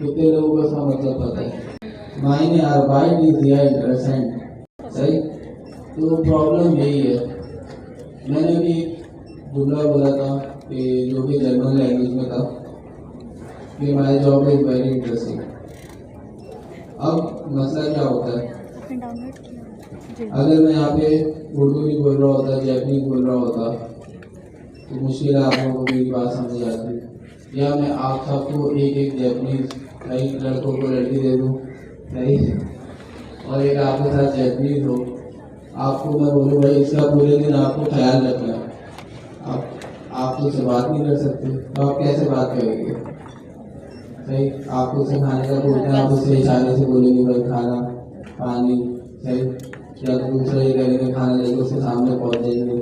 कितने लोगों को इसका मतलब पता है? मायने अर्बाइट इज हियर इंटरेस्टेंट, सही। तो प्रॉब्लम यही है। मैंने भी जुमला बोला था कि जो कि जर्मन लैंग्वेज में था कि my job is very interesting. अब मसला क्या होता है, अगर मैं यहाँ पे उर्दू नहीं बोल रहा होता, जैपनीज बोल रहा होता तो मुश्किल है आप लोगों को मेरी बात समझ आती। या मैं आप सबको एक एक जैपनीज कई लड़कों को लड़की दे दूँ, नहीं, और एक आपके साथ जैपनीज हो, आपको मैं बोलूँ भाई इसका पूरे दिन आपको ख्याल रखना है, आप तो उससे बात नहीं कर सकते, तो आप कैसे बात करेंगे? सही, आपको उसे खाने का बोलते हैं, आप उससे इशारे से बोलेंगे भाई खाना पानी, सही। या तो दूसरा ये करेंगे खाना लेके उसके सामने पहुंच जाएंगे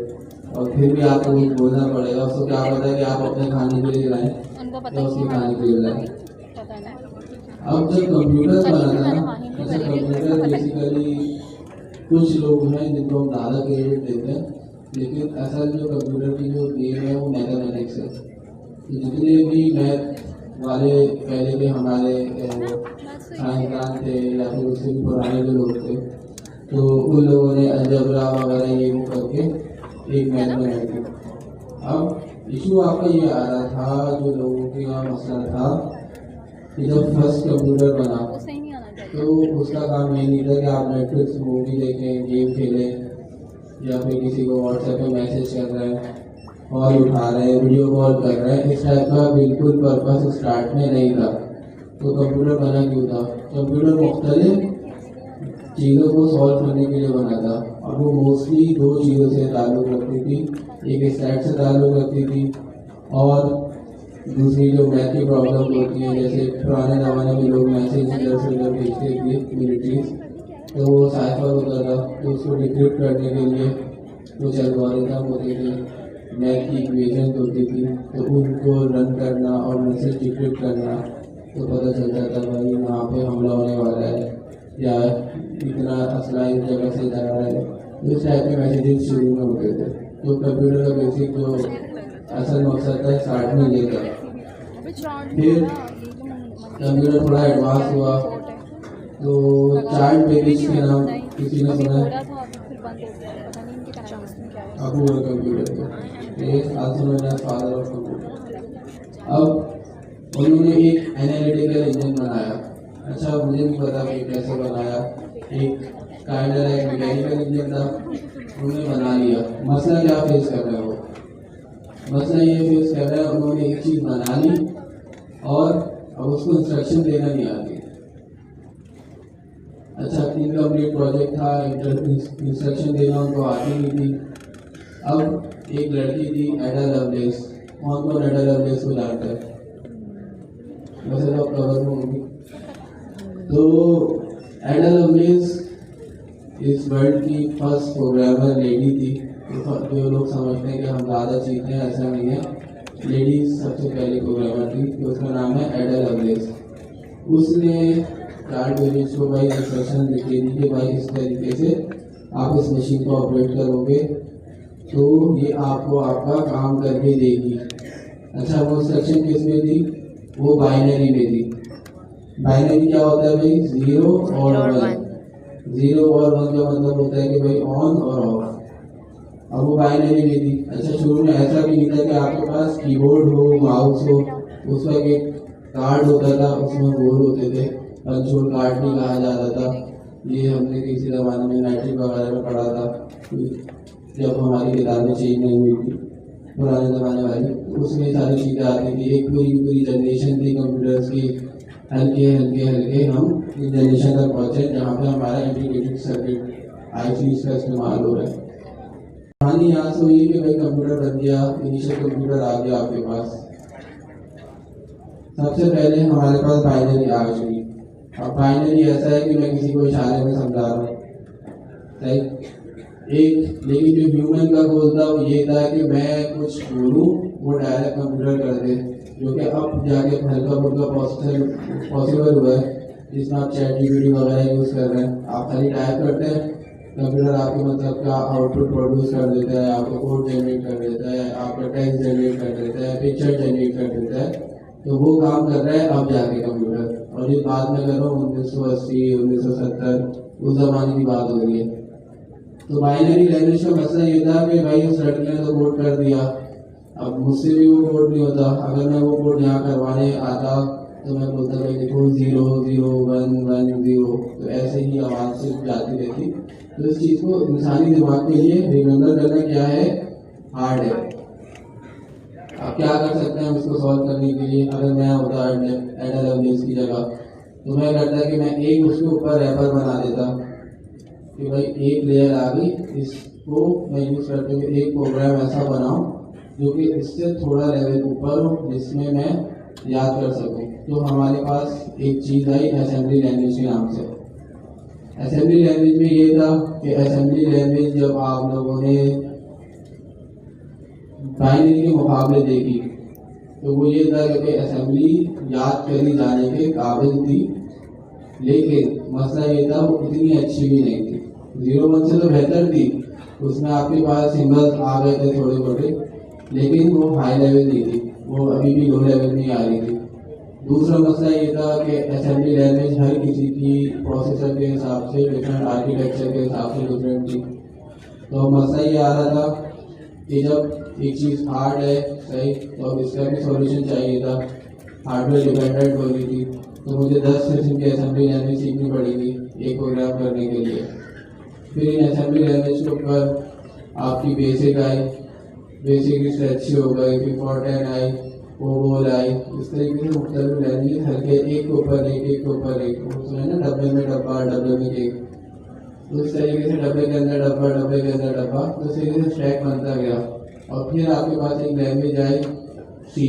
और फिर भी आपको कुछ बोलना पड़ेगा। उसको क्या पता है कि आप अपने खाने के लिए लाएं या उसके खाने के लिए लाएं। अब जब कंप्यूटर बना था ना, जैसे कंप्यूटर बेसिकली कुछ लोग हैं जिनको हम ज़्यादा क्रेडिट देते हैं, लेकिन असल जो कंप्यूटर की जो गेम है वो मैथमेटिक्स है। तो जितने भी मैथ वाले पहले के हमारे साइंसदान थे या फिर उससे भी पुराने जो लोग थे, तो उन लोगों ने अलजबरा वगैरह ये वो करके एक मैथ बनाई थी। अब इशू आपका ये आ रहा था, जो लोगों के यहाँ मसला था कि जब फर्स्ट कंप्यूटर बना तो उसका काम ये नहीं था कि आप नेटफ्लिक्स मूवी देखें, गेम खेलें या फिर किसी को व्हाट्सएप पे मैसेज कर रहे हैं, कॉल उठा रहे हैं, वीडियो कॉल कर रहे हैं। इस टाइप का बिल्कुल पर्पस स्टार्ट में नहीं था। तो कंप्यूटर बना क्यों था? कंप्यूटर मुख्तलिफ चीज़ों को सॉल्व करने के लिए बना था। अब वो मोस्टली दो चीज़ों से ताल्लुक़ रखती थी, एक स्टैट से ताल्लुक़ रखती थी और दूसरी जो मैथ की प्रॉब्लम होती है, जैसे पुराने ज़माने में लोग मैसेज इधर से उधर भेजते थे मिलिट्रीज, तो वो साइफर होता था, तो उसको डिक्रिप्ट करने के लिए कुछ एल्गोरिथम होते थे, मैथ की इक्वेशन होती थी, तो उनको रन करना और मैसेज डिक्रिप्ट करना, तो पता चलता था भाई वहाँ पे हमला होने वाला है या इतना असला इस जगह से जा रहा है। इस टाइप के मैसेजेस शुरू में होते थे। तो कंप्यूटर का बेसिक जो असल मकसद था स्टार्ट में ये था। फिर कंप्यूटर थोड़ा एडवांस हुआ तो चार्ट बेबीज के नाम किसी ने सुना है? अबू और कंप्यूटर के फादर ऑफ कंप्यूटर। अब उन्होंने एक एनालिटिकल इंजन बनाया। अच्छा, मुझे नहीं पता कि कैसे बनाया, एक काइंड ऑफ एक मैकेनिकल इंजन था, उन्होंने बना लिया। मसला क्या फेस कर रहे हैं वो? मसला ये फेस कर रहे हैं, उन्होंने एक चीज़ बना ली और अब उसको इंस्ट्रक्शन देना नहीं आती। अच्छा, इनकम्प्लीट प्रोजेक्ट था, इंस्ट्रक्शन देना उनको आती नहीं थी। अब एक लड़की थी एडा लवलेस, कौन एडा लवलेस को जानता है? वैसे तो कवर में होगी। तो एडा लवलेस इस वर्ल्ड की फर्स्ट प्रोग्रामर लेडी थी। जो लोग समझते हैं कि हम ज़्यादा चीज़ें, ऐसा नहीं है, लेडी सबसे पहली प्रोग्रामर थी। तो उसका नाम है एडा लवलेस। उसने चार्ट बेबीज को भाई इंस्ट्रक्शन लिखे दी कि भाई इस तरीके से आप इस मशीन को ऑपरेट करोगे तो ये आपको आपका काम करके देगी। अच्छा, वो इंस्ट्रक्शन किस में थी? वो बाइनरी में थी। बाइनरी क्या होता है भाई? 0 और 1। 0 और 1 का मतलब होता है कि भाई ऑन और ऑफ। अब वो बाइनरी में थी। अच्छा, शुरू में ऐसा भी नहीं था कि आपके पास कीबोर्ड हो, माउस हो, उसका एक कार्ड होता था, उसमें बोर होते थे, कंट्रोल कार्ड भी कहा जाता था। ये हमने किसी ज़माने में मैट्रिक वगैरह में पढ़ा था, जब हमारी किताबें चेंज नहीं हुई थी पुराने ज़माने वाली, उसमें सारी चीज़ें आती थी। एक पूरी जनरेशन थी कंप्यूटर्स की, हल्के हम इस जनरेशन तक पहुँचे जहाँ पे हमारा इंटीग्रेटेड सर्किट ICs का इस्तेमाल हो रहा है। कहानी यहाँ से हुई कि भाई कंप्यूटर बन गया, इनिशियल कंप्यूटर आ गया आपके पास। सबसे पहले हमारे पास बाइनरी आ गई। अब बाइनरी ऐसा है कि मैं किसी को इशारे में समझा रहा हूँ, राइट? एक लेकिन जो ह्यूमन का गोल था वो ये था कि मैं कुछ बोलूँ वो डायरेक्ट कंप्यूटर कर दे, जो कि अब जाके हल्का फुल्का पॉसिबल हुआ है, जिसमें आप चैट GPT वगैरह यूज़ कर रहे हैं। आप खाली टाइप करते हैं, कंप्यूटर आपके मतलब का आउटपुट प्रोड्यूस कर देता है, आपको कोड जनरेट कर देता है, आपका टेक्स्ट जनरेट कर देता है, पिक्चर जनरेट कर देता है। तो वो काम कर रहा है अब जाके कंप्यूटर। और ये बात मैं कर रहा हूँ 1980 1970 उस जमाने की बात हो रही है। तो बाइनरी लैंग्वेज का मसला ये था कि भाई उस लड़के ने तो कोड कर दिया, अब मुझसे भी वो कोड नहीं होता। अगर मैं वो कोड यहाँ करवाने आता तो मैं बोलता भाई देखो 0 0 1 1 0, तो ऐसे ही आवाज़ से जाती रहती। तो इस चीज़ को इंसानी दिमाग के लिए रिमेंबर करना क्या है, हार्ड है। अब क्या कर सकते हैं इसको सॉल्व करने के लिए? अगर मैं होता एडा लवलेस की जगह, तो मैं करता कि मैं एक उसके ऊपर रैपर बना देता कि भाई एक लेयर आ गई, इसको मैं यूज़ करते हुए एक प्रोग्राम ऐसा बनाऊं जो कि इससे थोड़ा लेवल ऊपर हो, जिसमें मैं याद कर सकूं। तो हमारे पास एक चीज़ आई असेंबली लैंग्वेज के नाम से। असेंबली लैंग्वेज में ये था कि असेंबली लैंग्वेज जब आप लोगों ने बाइनरी के मुकाबले देखी तो वो ये था कि असेंबली याद करी जाने के काबिल थी, लेकिन मसला ये था वो इतनी अच्छी भी नहीं थी। 0 1 से तो बेहतर थी, उसमें आपके पास सिंबल्स आ गए थे थोड़े थोड़े, लेकिन वो हाई लेवल नहीं थी, वो अभी भी लो लेवल में आ रही थी। दूसरा मसला ये था कि असेंबली लैंग्वेज हर किसी की प्रोसेसर के हिसाब से, डिफरेंट आर्किटेक्चर के हिसाब से डिफरेंट थी। तो मसला ये आ रहा था कि जब एक चीज़ हार्ड है सही, तो अब इसका भी सॉल्यूशन चाहिए था, हार्डवेयर डिपेंडेंट हो गई थी। तो मुझे 10 किस्म की असेंबली लैंग्वेज सीखनी पड़ेगी एक प्रोग्राम करने के लिए। फिर इन असेंबली लैंग्वेज के ऊपर आपकी बेसिक आई, बेसिक स्ट्रेच हो गई, फिर फॉर्टेन आई, ओवोल आई, इस तरीके से मुख्तलिफ लैंग्वेज हर के एक के ऊपर एक, एक के ऊपर एक, उसमें ना डब्बे में डब्बा, डब्बे में केक, तो इस तरीके से डब्बे के अंदर डब्बा, डब्बे के अंदर डब्बा, तो इस तरीके से स्टैक बनता गया। और फिर आपके पास एक लैंग्वेज आई सी,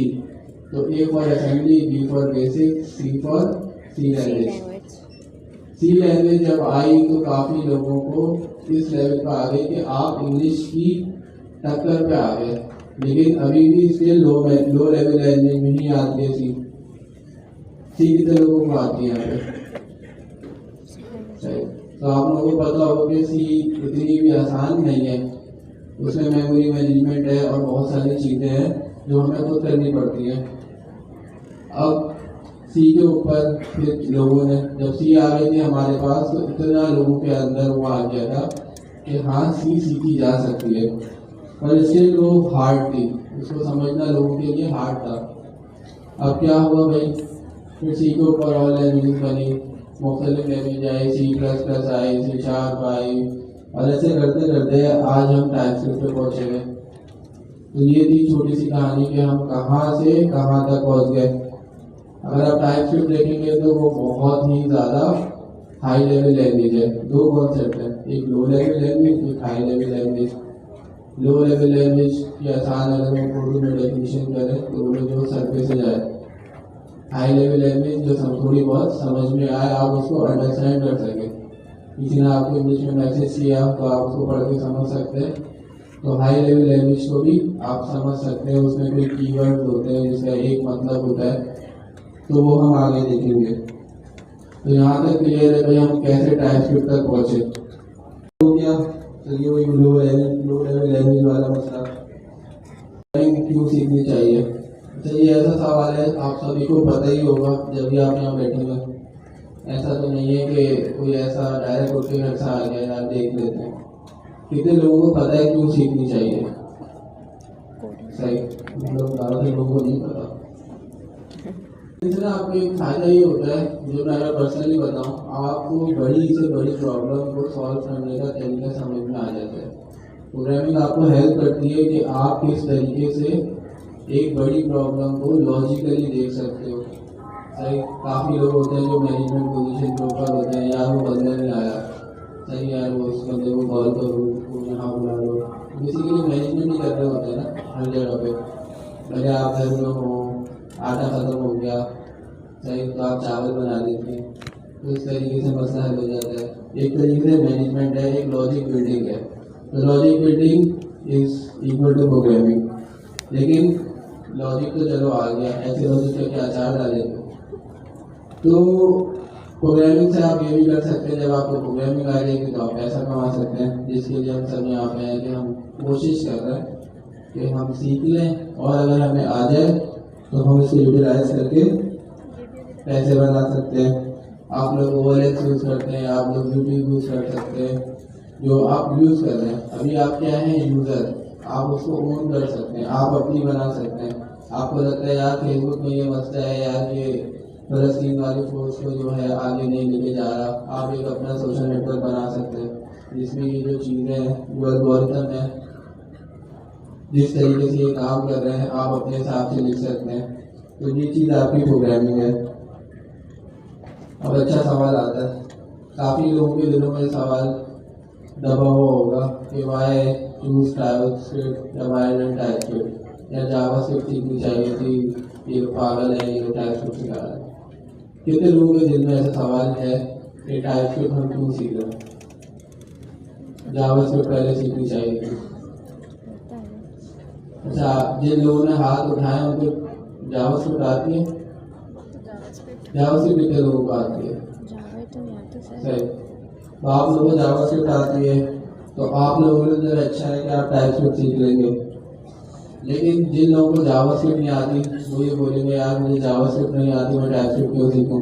तो A for assembly, B for basic, C for C language. C language जब आई तो काफ़ी लोगों को इस लेवल पर आ गई कि आप इंग्लिश की टक्कर पे आ गए, लेकिन अभी भी इसके लो लेवल लैंग्वेज में ही आती है सी कितने लोगों को आती है यहाँ पे? तो आप लोगों को पता होगा कि सी इतनी भी आसान नहीं है, उसमें मेमोरी मैनेजमेंट है और बहुत सारी चीज़ें हैं जो हमें खुद करनी पड़ती हैं। अब सी के ऊपर फिर लोगों ने, जब सी आ गई थी हमारे पास, तो इतना लोगों के अंदर वो आ गया था कि हाँ सी सीखी जा सकती है, पर इसके वो हार्ड थी, उसको समझना लोगों के लिए हार्ड था। अब क्या हुआ भाई, फिर सी के ऊपर और लैंग्वेज बनी, मुख्तलिफ language I, C++ I, C# आई, और ऐसे करते करते आज हम टाइपस्क्रिप्ट पे पहुँचे गए। तो ये थी छोटी सी कहानी कि हम कहाँ से कहाँ तक पहुँच गए। अगर आप टाइपस्क्रिप्ट देखेंगे तो वो बहुत ही ज़्यादा हाई लेवल लैंग्वेज है। दो कॉन्सेप्ट है, एक लो लेवल लैंग्वेज, एक high level language. Low level language की आसान अगर हम उर्दू में डेफिनेशन करें तो वो जो सरफेस से जाए, हाई लेवल लैंग्वेज जो थोड़ी बहुत समझ में आए, आप उसको अंडरस्टैंड कर सकें। किसी ने आपको इंग्लिश में मैसेज किया तो आप उसको पढ़ के समझ सकते हैं, तो हाई लेवल लैंग्वेज को भी आप समझ सकते हैं। उसमें कोई कीवर्ड्स होते हैं जिसका एक मतलब होता है, तो वो हम आगे देखेंगे। तो यहाँ तक क्लियर है भाई हम कैसे टाइपस्क्रिप्ट तक पहुँचे। तो क्या चलिए वही लो लेवल लैंग्वेज वाला मसला क्यों सीखनी चाहिए। अच्छा ये ऐसा सवाल है आप सभी को पता ही होगा जब भी आप यहाँ बैठे हुए। ऐसा तो नहीं है कि कोई ऐसा डायरेक्ट उठ के घर से आ गया, आप देख लेते हैं। कितने लोगों को पता है क्यों सीखनी चाहिए? सही, मतलब ज़्यादातर लोगों को नहीं पता। इससे आपको एक फायदा ये होता है, जो मैं अगर पर्सनली बताऊँ, आपको बड़ी से बड़ी प्रॉब्लम को सॉल्व करने का तरीका समझ में आ जाता है। प्रोग्रामिंग आपको हेल्प करती है कि आप किस तरीके से एक बड़ी प्रॉब्लम को लॉजिकली देख सकते हो। सही, काफ़ी लोग होते हैं जो मैनेजमेंट पोजीशन के ऊपर होते हैं, यार वो बंदा नहीं आया, सही यार वो उस बंदे को कॉल करो, वो यहाँ बुला लो, बेसिकली मैनेजमेंट ही कर रहे होते हैं ना हर जगह पे। अगर आप घर में हो, आटा ख़त्म हो गया, सही, तो आप चावल बना देते हैं, तो इस तरीके से मसला हल हो जाता है। एक तरीके से मैनेजमेंट है, एक लॉजिक बिल्डिंग है। तो logic building is equal to programming, लेकिन लॉजिक तो चलो आ गया, ऐसे लॉजिक का क्या अचार डाले। तो प्रोग्रामिंग से आप ये भी कर सकते हैं, जब आपको प्रोग्रामिंग आ जाएगी तो आप पैसा कमा सकते हैं, जिसके लिए हम सब यहाँ पे हैं कि हम कोशिश कर रहे हैं कि हम सीख लें, और अगर हमें आ जाए तो हम इसको यूटिलाइज करके पैसे बना सकते हैं। आप लोग OLX यूज़ करते हैं, आप लोग यूट्यूब यूज़ कर सकते हैं। जो आप यूज़ कर रहे हैं अभी, आप क्या हैं, यूज़र, आप उसको ओन कर सकते हैं, आप अपनी बना सकते हैं। आपको लगता है यार फेसबुक में ये मसला है, यार ये फ़लस्तीन वाली फोर्स को जो है आगे नहीं लेके जा रहा, आप एक अपना सोशल नेटवर्क बना सकते हैं जिसमें ये जो चीज़ें हैं, जो एल्गोरिथम है, जिस तरीके से ये काम कर रहे हैं, आप अपने हिसाब से लिख सकते हैं। तो ये चीज़ आपकी प्रोग्रामिंग है। अब अच्छा सवाल आता है, काफ़ी लोगों के दिलों में सवाल दबा हुआ होगा कि वाई चूज टाइपस्क्रिप्ट या वाई रन टाइपस्क्रिप्ट या जावास्क्रिप्ट सीखनी चाहिए थी, ये पागल है, ये टाइपस्क्रिप्ट सिखा रहा है। कितने लोगों के दिल में ऐसा सवाल है कि टाइपस्क्रिप्ट हम क्यों सीख रहे हैं, जावास्क्रिप्ट पहले सीखनी चाहिए थी। अच्छा, जिन लोगों ने हाथ उठाए उनको जावास्क्रिप्ट आती है? जावास्क्रिप्ट कितने लोगों को आती है? सही। तो आप लोगों को जावास्क्रिप्ट आती है तो आप लोगों के अंदर अच्छा है कि आप टाइपस्क्रिप्ट सीख लेंगे। लेकिन जिन लोगों को जावास्क्रिप्ट नहीं आती वो ये बोलेंगे यार मुझे जावास्क्रिप्ट नहीं आती, मैं टाइपस्क्रिप्ट क्यों सीखूं।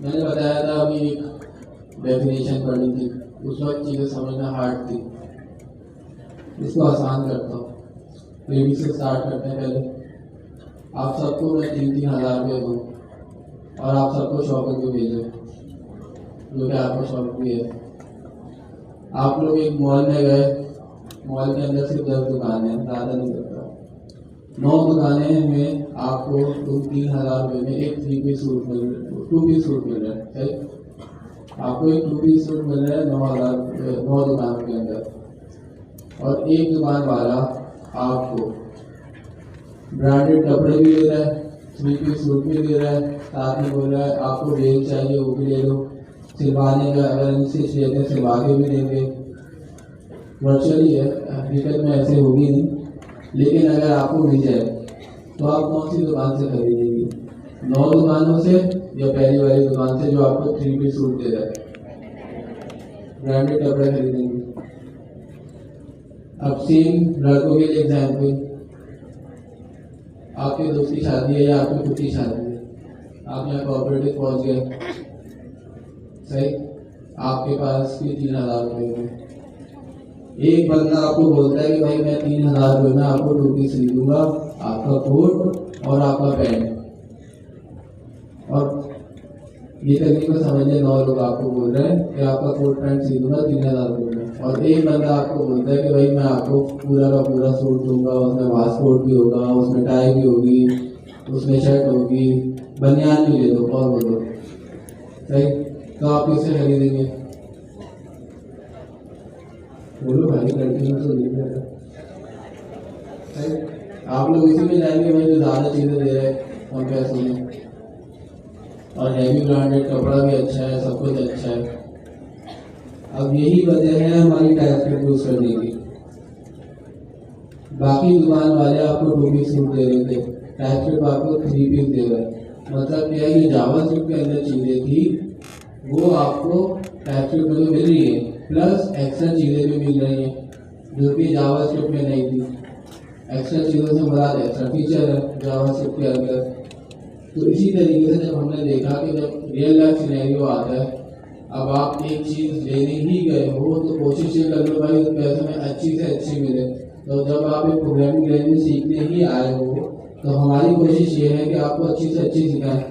मैंने बताया था अभी एक डेफिनेशन पढ़ी थी, उस वक्त चीज़ें समझना हार्ड थी। इसको आसान करता हूँ, बेबी से स्टार्ट करते हैं। पहले आप सबको मैं 3-3 हज़ार रुपये दूँ और आप सबको शॉपिंग पे भेजो, जो कि आपको शौक भी है। आप लोग एक मॉल में गए, मॉल के अंदर सिर्फ 10 दुकानें हैं, ज़्यादा नहीं करता, 9 दुकानें में आपको 3,000 रुपये में एक 2 पीस सूट मिल रहा है। सही, आपको एक 2 पीस सूट मिल रहा है 9 दुकानों के अंदर, और एक दुकान वाला आपको ब्रांडेड कपड़े भी दे रहा है, 3 पीस सूट भी दे रहा है, साथ में बोल रहा है आपको बेल चाहिए वो भी ले लो, सिलवाने का अगर इनसे लेते हैं सिलवा के भी देंगे। वर्चुअली है, हकीकत में ऐसे होगी नहीं, लेकिन अगर आपको मिल जाए तो आप कौन सी दुकान से खरीदेंगे, 9 दुकानों से या पहली वाली दुकान से जो आपको 3 पीस सूट दे रहा है, ब्रांडेड कपड़े खरीदेंगे। अब सेम लड़कों के लिए एग्जाम्पल, आपके दोस्त की शादी है या आपकी खुद की शादी है, आप यहाँ कोऑपरेटिव पहुँच गए, सही, आपके पास भी 3,000 रुपये हैं। एक बंदा आपको बोलता है कि भाई मैं 3,000 रुपये में आपको टोपी सी दूंगा, आपका कोट और आपका पैंट, और ये तकरीबन समझ लें 9 लोग आपको बोल रहे हैं कि आपका कोट पैंट सी दूंगा 3,000 रुपये में, और एक बंदा आपको बोलता है कि भाई मैं आपको पूरा का पूरा सूट दूंगा, उसमें वास्कोट भी होगा, उसमें टाई भी होगी, उसमें शर्ट होगी, बनियान भी ले दो और बोलो, सही। तो आप किससे खरीदेंगे, बोलो भाई, लड़की में तो लिख रहा है। आप लोग इसी में जाएंगे भाई जो ज़्यादा चीज़ें दे रहे हैं और पैसे में, और हैवी ब्रांडेड कपड़ा भी अच्छा है, सब कुछ अच्छा है। अब यही वजह है हमारी टाइपस्क्रिप्ट यूज़ करने की। बाकी दुकान वाले आपको 2 पीस सूट दे रहे थे, टाइपस्क्रिप्ट आपको 3 पीस दे रहा है। मतलब क्या है, ये जावास्क्रिप्ट के अंदर चीज़ें थी वो आपको टाइपस्क्रिप्ट में तो मिल रही है, प्लस एक्स्ट्रा चीज़ें भी मिल रही हैं जो कि जावास्क्रिप्ट में नहीं थी। एक्स्ट्रा चीज़ों से बड़ा एक्स्ट्रा फीचर है जावास्क्रिप्ट के अंदर। तो इसी तरीके से जब हमने देखा कि जब रियल लाइफ सिनेरियो आता है, अब आप एक चीज़ लेने ही गए हो तो कोशिश ये कर लो भाई उस पैसे में अच्छी से अच्छी मिले। तो जब आप एक प्रोग्रामिंग लैंग्वेज सीखने ही आए हो तो हमारी कोशिश ये है कि आपको अच्छी से अच्छी सिखाएं।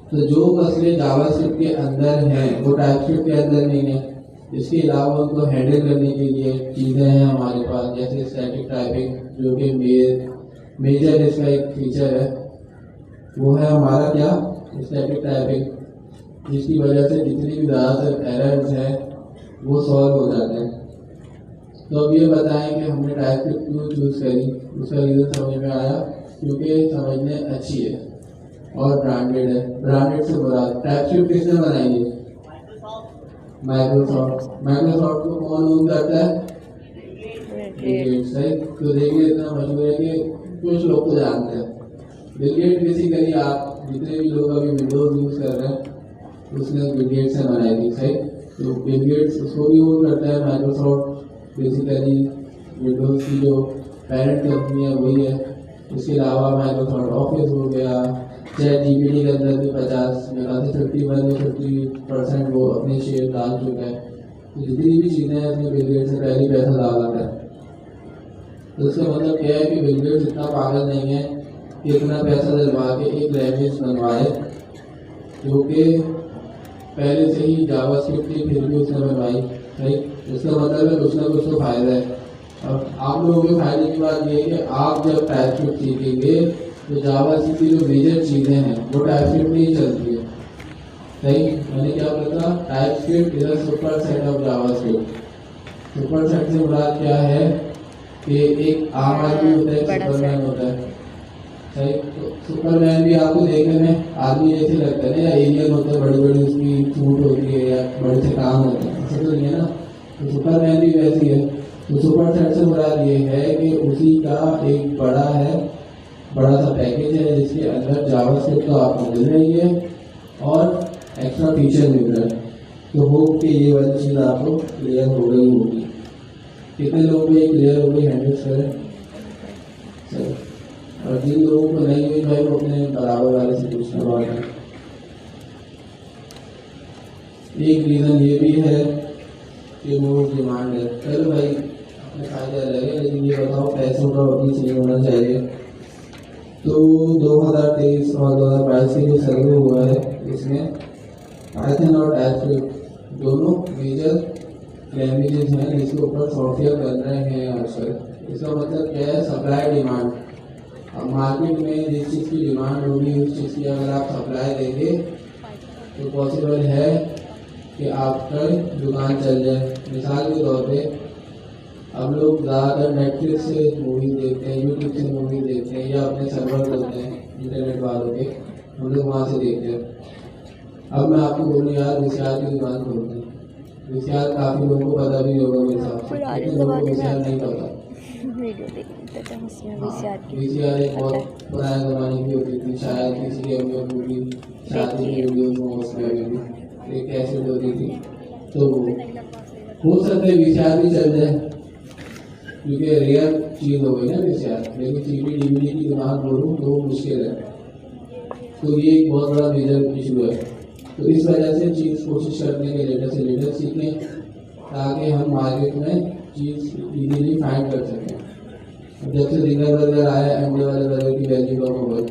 तो जो मसले जावास्क्रिप्ट के अंदर हैं वो टाइपस्क्रिप्ट के अंदर नहीं है। इसके अलावा उनको हैंडल करने के लिए चीज़ें हैं हमारे पास, जैसे स्टैटिक टाइपिंग, जो कि मेजर इसका एक फीचर है, वो है हमारा क्या, स्टैटिक टाइपिंग, जिसकी वजह से जितनी भी ज़्यादातर एरर्स हैं वो सॉल्व हो जाते हैं। तो अब ये बताएं कि हमने टाइपस्क्रिप्ट क्यों चूज़ करी, उसका रीज़न समझ में आया, क्योंकि समझने अच्छी है और ब्रांडेड है। ब्रांडेड से बुरा टाइपस्क्रिप्ट किसने बनाई है, माइक्रोसॉफ्ट को कौन ओन करता है, बिल गेट्स, है। तो देखिए इतना मशहूर है कि कुछ लोग तो जानते हैं। बिल गेट्स बेसिकली आप जितने भी लोग अभी विंडोज यूज़ कर रहे हैं उसने बिल गेट्स ने बनाई थी, सही। तो बिल गेट्स उसको भी ओन करता है। माइक्रोसॉफ्ट बेसिकली विंडोज की जो पेरेंट कंपनी है वही है। उसके अलावा माइक्रोसॉफ्ट ऑफिस हो गया, चैट जीपीटी के अंदर भी 50 में 50% वो अपने शेयर डाल चुका है। तो जितनी भी चीज़ें हैं उसमें बिल गेट्स से पहले पैसा डाला था। तो उसका मतलब क्या है कि बिल गेट्स इतना पागल नहीं है कि इतना पैसा दिलवा के एक लैंग्वेज बनवाए जो कि पहले से ही जावास्क्रिप्ट थी फिर भी उसने बनवाई, राइट। इसका मतलब है कुछ ना कुछ तो फायदा है। अब आप लोगों के फायदे की बात ये है कि आप जब टाइपस्क्रिप्ट सीखेंगे तो जावास्क्रिप्ट की जो मेजर चीज़ें हैं वो टाइपस्क्रिप्ट में ही चलती है, सही। मैंने क्या बोला था, TypeScript is a super set of JavaScript. Super set से मुराद क्या है कि एक आम आदमी होता है, सुपरमैन होता है, सही। तो सुपरमैन भी आपको देखने में आदमी जैसे लगता है ना, या एलियन होता है, बड़ी बड़ी उसकी सूट होती है या बड़े से काम होते हैं, ऐसा तो नहीं है ना। तो सुपरमैन भी वैसी है। तो सुपर सेट से मुराद ये है कि उसी का एक बड़ा सा पैकेज है जिसके अंदर जावास्क्रिप्ट तो आपको मिल रही है और एक्स्ट्रा फीचर मिल रहा है। तो होप कि ये वाली चीज़ आपको क्लियर हो गई होगी। कितने लोगों को ये क्लियर हो गई, हैंडल्स करें सर। और जिन लोगों को नहीं हुई भाई वो अपने बराबर वाले से पूछना बात है। एक रीज़न ये भी है कि मोस्ट डिमांड है। चलो भाई अपने फायदे अलग है, लेकिन ये बताओ पैसों का उतनी चाहिए होना चाहिए। तो 2023 और 2022 की जो सर्वे हुआ है इसमें पाइथन और टाइपस्क्रिप्ट दोनों मेजर लैंग्वेजेस हैं जिसके ऊपर सॉफ्टवेयर बन रहे हैं आजकल। इसका मतलब क्या है, सप्लाई डिमांड। अब मार्केट में जिस चीज़ की डिमांड होगी उस चीज़ की अगर आप सप्लाई देंगे तो पॉसिबल है कि आपका दुकान चल जाए। मिसाल के तौर पे अब लोग ज़्यादातर नेटफ्लिक्स से मूवी देखते हैं, यूट्यूब से मूवी देखते हैं या अपने सर्वर होते हैं इंटरनेट वालों के, हम लोग वहाँ से देखते हैं। अब मैं आपको बोलूँ यार विशाल की दुकान खोलते हैं। विशाल काफ़ी लोगों को पता भी होगा मेरे हिसाब से, लेकिन लोगों को विशाल नहीं पता। VCR एक बहुत पुराने ज़माने की होती थी, शायद किसी के अंदर पूरी शादी की वीडियोज़ में उसमें अभी एक कैसेट होती थी। तो हो सकता है VCR भी चल जाए क्योंकि रेयर चीज़ हो गई ना VCR, लेकिन CD DVD की दुकान बोलूँ तो वो मुश्किल है। तो ये एक बहुत बड़ा मेजर इशू है। तो इस वजह से चीज़ कोशिश करते हैं कि लेटर से लेटर सीखें ताकि हम मार्केट में चीज़ इजीली फाइंड कर सकें। जब से जिंगर बर्गर आया, अंडे वाले बर्गर की वैल्यू कम हो गई।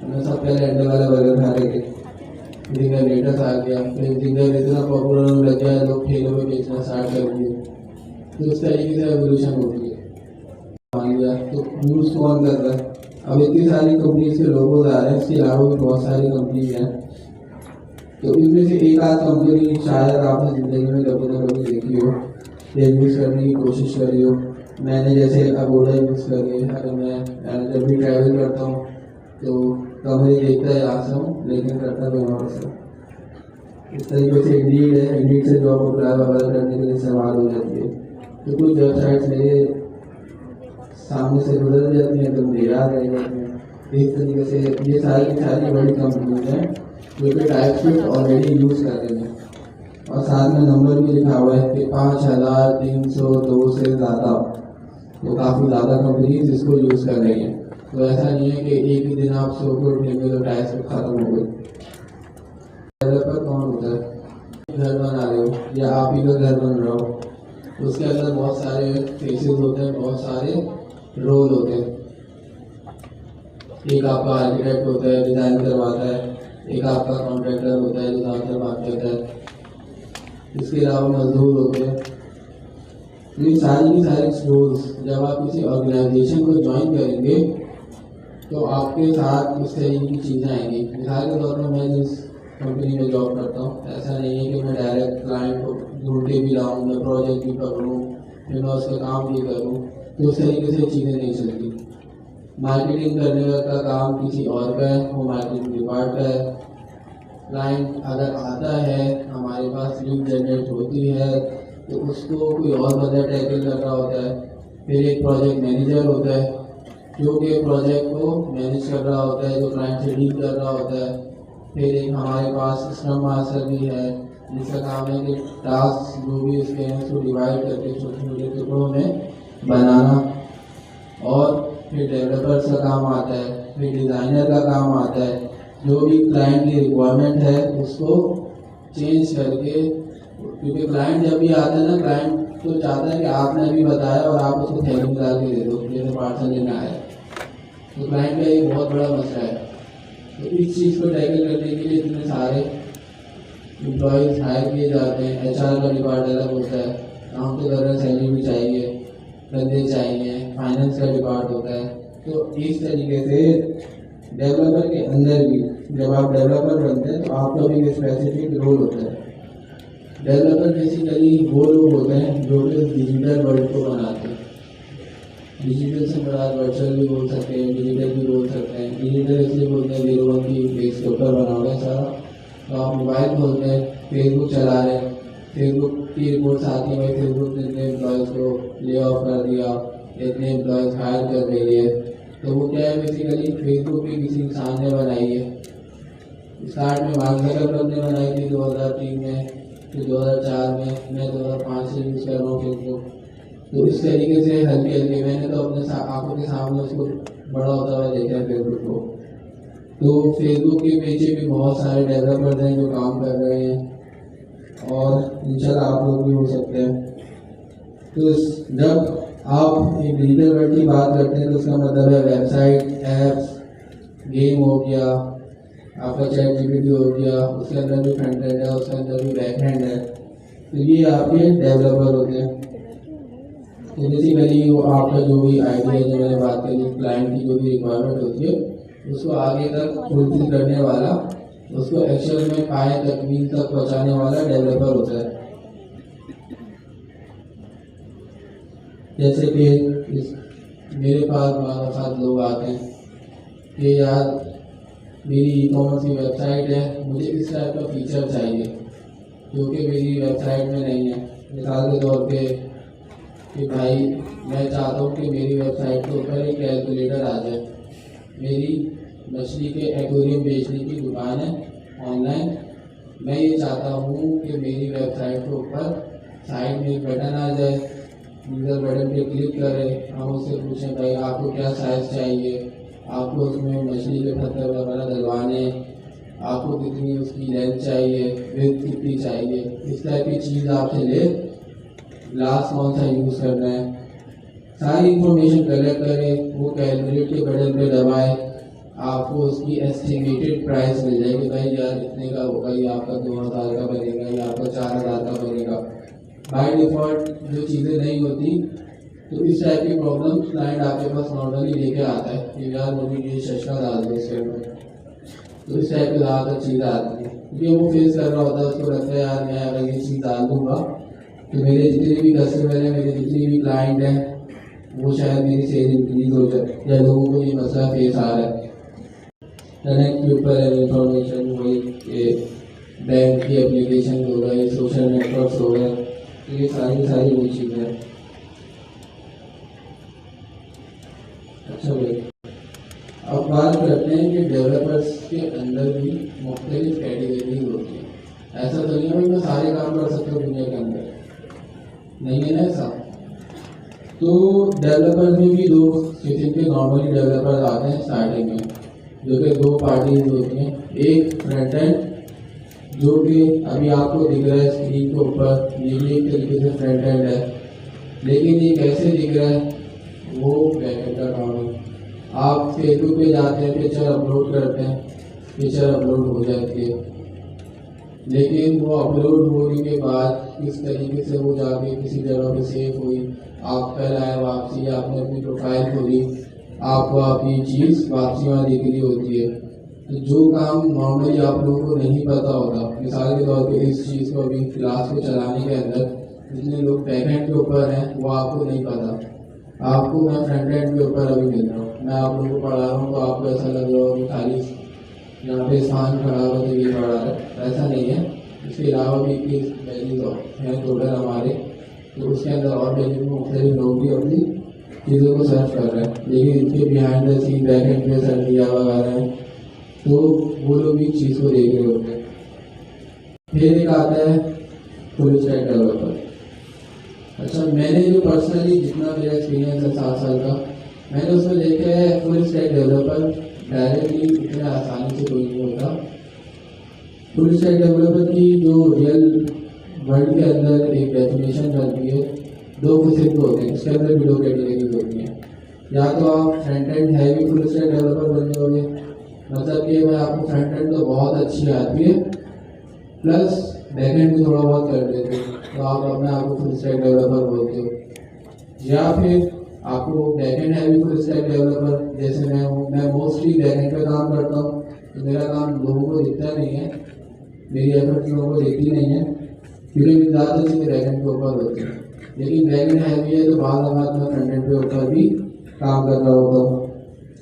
हमने सब पहले अंडे वाला बर्गर खा रहे थे, जिंगर लेटेस्ट आ गया, फिर जिंगर इतना पॉपुलर होने लग गया लोग ठेलों में बेचना स्टार्ट कर दिए। तो इस तरीके से एवोल्यूशन होती है। मान लिया तो यूज़ कौन कर रहा है। अब इतनी सारी कंपनीज के लोगों आ रहे हैं, इसके अलावा भी बहुत सारी कंपनीज हैं। तो इनमें से एक आध कंपनी शायद आपने ज़िंदगी में कभी ना कभी देखी हो या यूज़ करने की कोशिश करी हो। मैंने जैसे अगोड़ा यूज़ करी है। अगर मैं जब भी ट्रैवल करता हूँ तो कमरे देखता है यहाँ से हूँ, लेकिन करता तो वहाँ से। इस तरीके से इंडीड है, इंडीड से जॉब अप्लाई वगैरह करने के लिए सवाल हो जाती है। तो कुछ वेबसाइट्स मेरे सामने से गुजर जाती हैं तो मुझे याद रह जाती हैं। इस तरीके से ये सारी की सारी बड़ी कंपनीज हैं जो कि टाइपस्क्रिप्ट ऑलरेडी यूज़ कर रही हैं और साथ में नंबर भी लिखा हुआ है कि 5302 से ज़्यादा, तो काफ़ी ज़्यादा कंपनीज इसको यूज़ कर रही हैं। तो ऐसा नहीं है कि एक ही दिन आप सो के उठेंगे तो टाइपस्क्रिप्ट खत्म हो गई। डेवलपर कौन होता है, घर बना रहे हो या आप ही का घर बन रहा हो, उसके अंदर बहुत सारे फेसेस होते हैं, बहुत सारे रोल होते हैं। एक आपका आर्किटेक्ट होता है, डिज़ाइन करवाता है, एक आपका कॉन्ट्रैक्टर होता है जो दाम से बात करता है, इसके अलावा मजदूर होते हैं। ये सारी की सारी रोल्स जब आप किसी ऑर्गेनाइजेशन को ज्वाइन करेंगे तो आपके साथ इस तरीके की चीज़ें आएंगी। मिसाल के तौर पर मैं जिस कंपनी में जॉब करता हूँ, ऐसा नहीं है कि मैं डायरेक्ट क्लाइंट को ढूंढ के भी लाऊँ, मैं प्रोजेक्ट भी पकड़ूँ, फिर मैं उसका काम भी करूँ, तो उस तरीके से चीज़ें नहीं चलती। मार्केटिंग करने का काम किसी और का है, वो मार्केटिंग डिपार्ट का है। क्लाइंट अगर आता है, हमारे पास लीड जनरेट होती है तो उसको कोई और बंदा टैकल कर रहा होता है। फिर एक प्रोजेक्ट मैनेजर होता है जो कि प्रोजेक्ट को मैनेज कर रहा होता है, जो क्लाइंट से डील कर रहा होता है। फिर एक हमारे पास स्क्रम मास्टर भी है जिसका काम है कि टास्क जो भी उसके हैं उसको डिवाइड करके छोटे छोटे टुकड़ों में बनाना। और फिर डेवलपर्स का काम आता है, फिर डिज़ाइनर का काम आता है। जो भी क्लाइंट की रिक्वायरमेंट है उसको चेंज करके, क्योंकि क्लाइंट जब भी आता है ना, क्लाइंट तो चाहता है कि आपने अभी बताया और आप उसको थैली में डाल के दे दो जैसे पार्सल लेना आया। तो क्लाइंट का ये बहुत बड़ा मसला है। तो इस चीज़ को टैकल करने के लिए इतने सारे एम्प्लॉयज़ हायर किए जाते हैं। एचआर का डिपार्टमेंट अलग होता है, काम तो कर रहे सैलरी भी चाहिए, बंदे चाहिए, फाइनेंस का डिपार्ट होता है। तो इस तरीके से डेवलपर के अंदर भी जब आप डेवलपर बनते हैं तो आपका भी एक स्पेसिफिक रोल होता है। डेवलपर बेसिकली वो लोग होते हैं जो कि डिजिटल वर्ल्ड को बनाते हैं। डिजिटल से बड़ा वर्चुअल भी बोल सकते हैं, डिजिटल भी बोल सकते हैं। डिजिटल इसलिए बोलते हैं 01 की बेस के ऊपर बना हुआ है सारा। तो आप मोबाइल खोलते हैं, फेसबुक चला रहे हैं, फेसबुक की रिपोर्ट्स आती है भाई फेसबुक ने इतने एम्प्लॉयज़ को ले ऑफ कर दिया, इतने एम्प्लॉयज़ हायर कर रही है। तो वो क्या है, बेसिकली फेसबुक भी किसी इंसान ने बनाई है। स्टार्ट में मार्क ज़करबर्ग ने बनाई थी 2003 में, फिर 2004 में, मैं 2005 से यूज़ कर रहा हूँ फेसबुक। तो इस तरीके से हल्के हल्के मैंने तो अपने आंखों के सामने उसको बड़ा होता हुआ देखा है फेसबुक को। तो फेसबुक के पीछे भी बहुत सारे डेवलपर्स हैं जो काम कर रहे हैं और इंशाल्लाह आप लोग भी हो सकते हैं। तो जब आप एक डिजिटल वर्ल्ड की बात करते हैं तो उसका मतलब है वेबसाइट, ऐप्स, गेम हो गया, आपका चैट जीपीटी हो गया, उसके अंदर भी फ्रंट एंड है, उसके अंदर भी बैक एंड है। तो ये आपके डेवलपर होते हैं। तो बेसिकली वो आपका जो भी आइडिया जो मैंने बात करी, क्लाइंट की जो भी रिक्वायरमेंट होती है उसको आगे तक फुलफिल करने वाला, उसको एक्चुअल में पाए तकमील तक पहुंचाने वाला डेवलपर होता है। जैसे कि मेरे पास हमारे साथ लोग आते हैं कि यार मेरी ई कॉमर्स की वेबसाइट है, मुझे इस टाइप का फीचर चाहिए जो कि मेरी वेबसाइट में नहीं है। मिसाल के तौर पे कि भाई मैं चाहता हूँ कि मेरी वेबसाइट के ऊपर एक कैलकुलेटर आ जाए। मेरी मछली के एक्वेरियम बेचने की दुकान है ऑनलाइन, मैं ये चाहता हूँ कि मेरी वेबसाइट के ऊपर साइड में एक बटन आ जाए, यूज़र बटन पे क्लिक करें, हम उससे पूछें भाई आपको क्या साइज़ चाहिए, आपको उसमें मछली के पत्थर वगैरह डलवाने, आपको कितनी उसकी लेंथ चाहिए, विड्थ कितनी चाहिए, इस टाइप की चीज़ आपसे ले, ग्लास कौन सा यूज़ करना है, सारी इंफॉर्मेशन कलेक्ट करें, वो कैलकुलेट के बटन पे दबाए, आपको उसकी एस्टिमेटेड प्राइस मिल जाएगी। भाई यार इतने का होगा, ये आपका 2000 का बनेगा, या आपका 4000 का बनेगा। बाय डिफ़ॉल्ट जो चीज़ें नहीं होती, तो इस टाइप की प्रॉब्लम क्लाइंट आपके पास नॉर्मली लेके आता है कि यार मुझे ये सस्ता डाल दो इसके अंदर। तो इस टाइप की ज़्यादातर चीज़ें आती हैं क्योंकि वो फेस कर रहा होता है, उसको लगता है यार मैं अगर ये चीज़ डाल दूँगा तो मेरे जितने भी कस्टमर हैं, मेरे जितने भी क्लाइंट हैं, वो शायद मेरी सेल इंक्रीज हो जाए, या लोगों को ये मसला फेस आ रहा है। कनेक्ट के ऊपर इंफॉर्मेशन वही बैंक की एप्लीकेशन हो गए, सोशल नेटवर्क्स हो गए, तो ये सारी वो चीज़ें हैं। अच्छा भाई, अब बात करते हैं कि डेवलपर्स के अंदर भी मुख्तलिफ कैटेगरीज होती है। ऐसा तो नहीं है भाई मैं सारे काम कर सकता हूँ दुनिया के अंदर, नहीं है ना ऐसा। तो डेवलपर्स में भी दो किस्म के नॉर्मली डेवलपर्स आते हैं स्टार्टिंग में, जो कि दो पार्टीज होती हैं। एक फ्रंट एंड जो कि अभी आपको दिख रहा है स्क्रीन के ऊपर, ये भी एक तरीके से फ्रंट एंड है, लेकिन ये कैसे दिख रहा है वो बैक एंड का काम है। आप फेसबुक पे जाते हैं, पिक्चर अपलोड करते हैं, पिक्चर अपलोड हो जाती है, लेकिन वो अपलोड होने के बाद किस तरीके से वो जाके किसी जगह पे सेव हुई, आप कल आए वापसी, आपने अपनी प्रोफाइल खोली, आपको आपकी चीज़ वापसी वहाँ दिख रही होती है। तो जो काम नॉर्मली आप लोगों को नहीं पता होता, मिसाल के तौर पे इस चीज़ को अभी क्लास को चलाने के अंदर जितने लोग बैकएंड के ऊपर हैं वो आपको नहीं पता, आपको मैं फ्रंट एंड के ऊपर अभी मिल रहा हूँ, मैं आप लोगों को पढ़ा रहा हूँ तो आपको ऐसा लग रहा हो कि खाली यहाँ पे स्थान खड़ा हो तो ये पढ़ा है, ऐसा नहीं है। इसके अलावा भी इक्कीस वैल्यूज हैं टोटल हमारे, तो उसके अंदर और वैल्यू मुख्तलिफ लोग भी अपनी चीज़ों को सर्च कर रहे हैं, लेकिन इनके behind the scene back end पे सर्च किया वगैरह है, तो वो लोग भी चीज़ को देख रहे होते हैं। फिर एक आता है फुल स्टैक डेवलपर। अच्छा, मैंने जो पर्सनली जितना मेरा एक्सपीरियंस है 7 साल का, मैंने उसमें देखा है फुल स्टैक डेवलपर डायरेक्टली इतने आसानी से कोई नहीं होता। फुल स्टैक डेवलपर की जो रियल वर्ल्ड के अंदर एक डेफिनेशन बनती है, दो किस्म के होते हैं, इसके अंदर भी दो कैटेगरीज होती हैं। या तो आप front end heavy full stack developer बन जाओगे, मतलब कि मैं आपको फ्रंट एंड तो बहुत अच्छी आती है प्लस बैक एंड भी थोड़ा बहुत कर देते हो, तो आप अपने आप को फुल स्टैक डेवलपर बोलते हो। या फिर आपको back and heavy full stack developer जैसे मैं हूँ, मैं मोस्टली बैक एंड पे काम करता हूँ, तो मेरा काम लोगों को दिखता नहीं है, मेरी एफर्ट लोगों को दिखती नहीं है, क्योंकि ज़्यादा चीज़ें बैक एंड के ऊपर होती हैं। लेकिन बैक एंड हैवी है तो बाद में फ्रंट एंड के ऊपर भी काम कर रहा होता हूँ।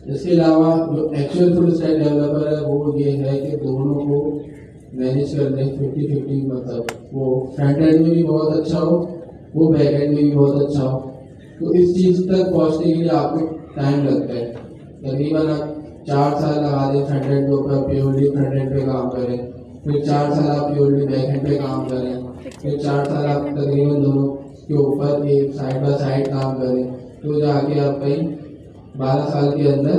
इसके अलावा जो एक्चुअल फुल स्टैक डेवलपर है वो ये है कि दोनों को मैनेज कर लें 50-50, मतलब वो फ्रंट एंड में भी बहुत अच्छा हो, वो बैक एंड में भी बहुत अच्छा हो। तो इस चीज़ तक पहुँचने के लिए आपको टाइम लगता है, तकरीबन आप 4 साल लगा दें फ्रंट एंड के ऊपर, प्योरली फ्रंट एंड पे काम करें, फिर 4 साल आप प्योरली बैक एंड पे काम करें, फिर 4 साल आप तकरीबन दोनों के ऊपर एक साइड बाय साइड काम करें, तो जाके आप कहीं 12 साल के अंदर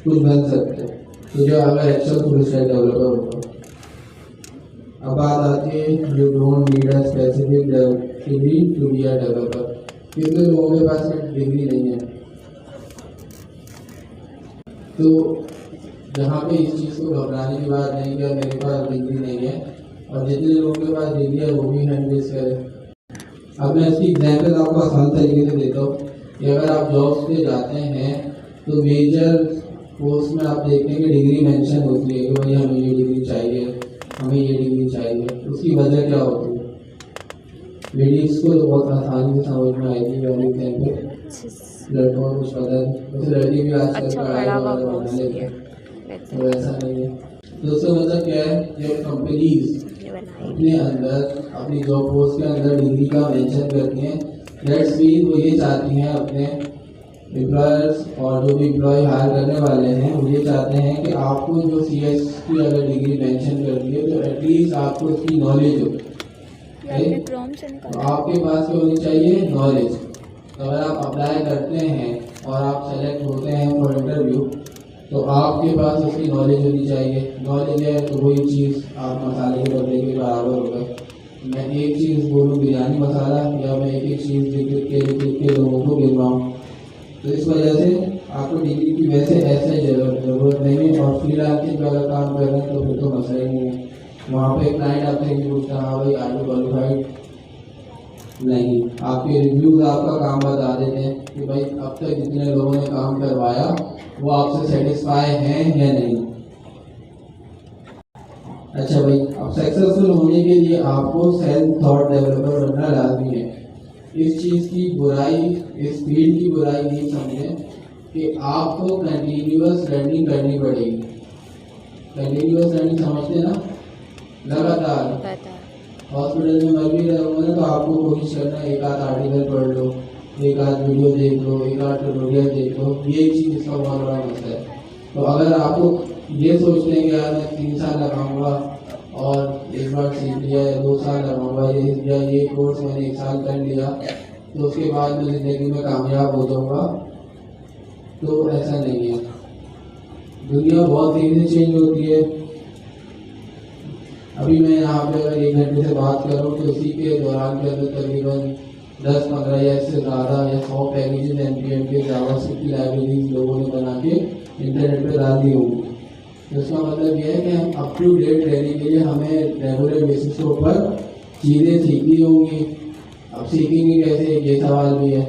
कुछ बन सकते हैं। तो जो अगर एक्चुअल फुल स्टैक डेवलपर होगा। अब बात आती है you don't need a specific degree to be a developer. कितने लोगों के पास में डिग्री नहीं है, तो जहाँ पे इस चीज़ को घबराने की बात नहीं कि मेरे पास डिग्री नहीं है, और जितने लोगों के पास डिग्री है वो भी हैंड रेज करें। अब मैं इसकी एग्जाम्पल आपको आसान तरीके से देता हूँ कि अगर आप जॉब्स पे जाते हैं तो मेजर पोस्ट में आप देखते हैं कि डिग्री मेंशन होती है कि भाई हमें ये डिग्री चाहिए, हमें ये डिग्री चाहिए। उसकी वजह क्या होती है? लेडीज़ को तो बहुत आसानी से समझ में आएगी वाली एग्जाम्पल, लड़कों को कुछ पता नहीं, वैसे लड़की भी आजकल पढ़ाई वगैरह बना लेते हैं, तो ऐसा नहीं है। तो उसका मतलब क्या है, जब कंपनीज अपने अंदर अपनी जॉब पोस्ट के अंदर डिग्री का मेंशन करती हैं, दैट्स मीन वो ये चाहती हैं अपने एम्प्लॉयर्स और जो भी एम्प्लॉय हायर करने वाले हैं वो ये चाहते हैं कि आपको जो CS की अगर डिग्री मेंशन कर दी है तो एटलीस्ट आपको उसकी नॉलेज हो। तो आपके पास क्या होनी चाहिए? नॉलेज। तो अगर आप अप्लाई करते हैं और आप सेलेक्ट होते हैं फॉर इंटरव्यू, तो आपके पास उसकी नॉलेज होनी चाहिए। नॉलेज है तो वही चीज़ आप मसाले के बदले के बराबर होगा। मैं एक चीज़ बोलूँ बिरयानी मसाला, या मैं एक चीज़ लिख के लोगों को गिनवाऊँ, तो इस वजह से आपको डिग्री की वैसे ऐसे ज़रूरत नहीं है। और फ्रीलांसिंग का अगर काम कर रहे हैं तो फिर तो मसला ही नहीं है। वहाँ पे क्लाइंट आपसे नहीं पूछता हाँ भाई आर यू क्वालिफाइड, नहीं, आपके रिव्यूज आपका काम बता देते हैं कि भाई अब तक जितने लोगों ने काम करवाया वो आपसे सेटिस्फाई हैं या नहीं। अच्छा भाई, अब सक्सेसफुल होने के लिए आपको सेल्फ थॉट डेवलपर बनना लाजमी है। इस चीज़ की बुराई, इस फील्ड की बुराई नहीं समझें कि आपको कंटिन्यूअस लर्निंग करनी पड़ेगी। कंटिन्यूअस लर्निंग समझते हैं ना, लगातार हॉस्पिटल में मर भी रहे होंगे ना तो आपको कोशिश करना है एक आध आर्टिकल पढ़ लो, एक आध वीडियो देख लो, एक आध ट्यूटोरियल देख लो, ये चीज़ इसका बहुत बड़ा मसला है। तो अगर आपको ये सोचते हैं कि यार मैं 3 साल लगाऊंगा और एक बार सीख लिया है, 2 साल लगाऊंगा, ये कोर्स मैंने 1 साल कर लिया तो उसके बाद मैं ज़िंदगी में कामयाब हो जाऊंगा, तो ऐसा नहीं है। दुनिया बहुत तेज़ी से चेंज होती है। अभी मैं यहाँ पे अगर 1 घंटे से बात करूँ तो उसी के दौरान के अंदर तकरीबन 10-15 या इससे ज़्यादा या 100 पैकेजेस NPM के जावास्क्रिप्ट की लाइब्रेरीज लोगों ने बना के इंटरनेट पे डाल दी होंगी। तो इसका मतलब यह है कि हम अप टू डेट रहने के लिए हमें रेगुलर बेसिस के ऊपर चीज़ें सीखनी होंगी। अब सीखेंगे कैसे, ये सवाल भी है।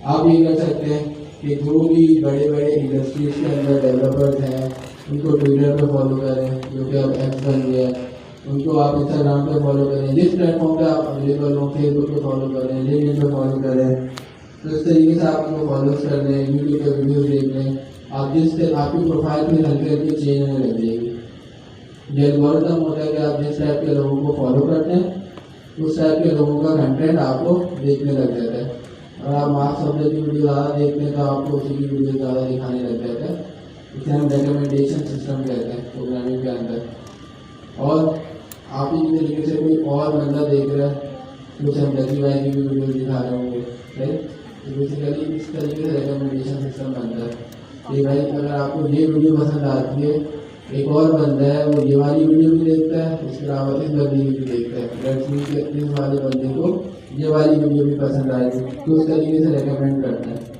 आप ये कर सकते हैं कि जो भी बड़े बड़े इंडस्ट्रीज के अंदर डेवलपर्स हैं उनको ट्विटर पे फॉलो करें, जो कि अब X बन गया है, उनको आप इंस्टाग्राम पे फॉलो करें, जिस प्लेटफॉर्म पे आप अवेलेबल हो, फेसबुक पे फॉलो करें, लिंक्डइन पे फॉलो करें। तो इस तरीके से आप उनको फॉलो कर लें, यूट्यूब पे वीडियोस देख लें। आप जिस आपकी प्रोफाइल पे हल्के हल्के चेंज होने लग जाएगी। ये एल्गोरिथम होता है कि आप जिस टाइप के लोगों को फॉलो करते हैं उस टाइप के लोगों का कंटेंट आपको देखने लग जाता है। अगर आप मार्क्स सब्जेक्ट की वीडियो ज़्यादा देखते हैं तो आपको उसी की वीडियो ज़्यादा दिखाने लग जाता है। इसे हम रिकमेंडेशन सिस्टम कहते हैं प्रोग्रामिंग के अंदर। और आप इस तरीके से कोई और बंदा देख रहा है तो उसे हम जैसी वाई की भी वीडियो दिखा रहे होंगे, राइट। तो बेसिकली इस तरीके से रिकमेंडेशन सिस्टम बनता है कि भाई अगर आपको ये वीडियो पसंद आती है, एक और बंदा है वो ये वाली वीडियो भी देखता है, इसके अलावा इस बंदे की भी देखता है, दैट्स मीन कि इस वाले बंदे को ये वाली वीडियो भी पसंद आएगी, तो उस तरीके से रिकमेंड करता है।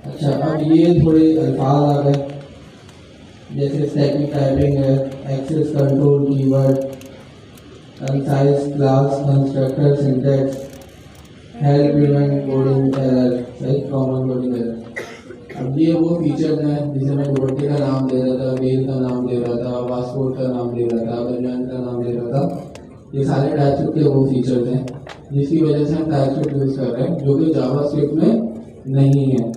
अच्छा, अब ये थोड़े अल्फाज आ गए, जैसे स्टैटिक टाइपिंग है, access control keyword, concise class constructor syntax, help prevent coding error, सही कॉमन कोडिंग एरर। अब ये वो फीचर्स हैं जिसे मैं दुपट्टे का नाम दे रहा था, वेल का नाम दे रहा था, पासपोर्ट का नाम दे रहा था, बनियान का नाम दे रहा था। ये सारे टाइपस्क्रिप्ट के वो फीचर्स हैं जिसकी वजह से हम टाइपस्क्रिप्ट यूज़ कर रहे हैं, जो कि जावास्क्रिप्ट में नहीं है।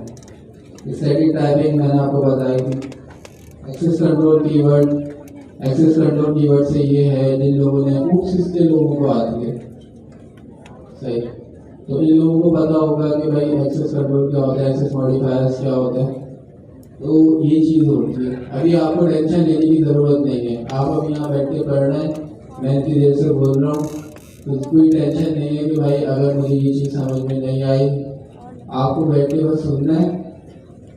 स्टैटिक टाइपिंग मैंने आपको बताई थी। Access control keyword, access control keyword से ये है जिन लोगों ने उपसिस्ते लोगों को आती है, सही, तो इन लोगों को पता होगा कि भाई एक्सेस कंट्रोल क्या होता है, एक्सेस मॉडिफायर्स क्या होता है, तो ये चीज़ होती है। अभी आपको टेंशन लेने की ज़रूरत नहीं है, आप अभी यहाँ बैठ के पढ़ रहे हैं, मैं इतनी देर से बोल रहा हूँ, तो कोई टेंशन नहीं है कि भाई अगर मुझे ये चीज़ समझ में नहीं आई, आपको बैठ के बस सुनना है,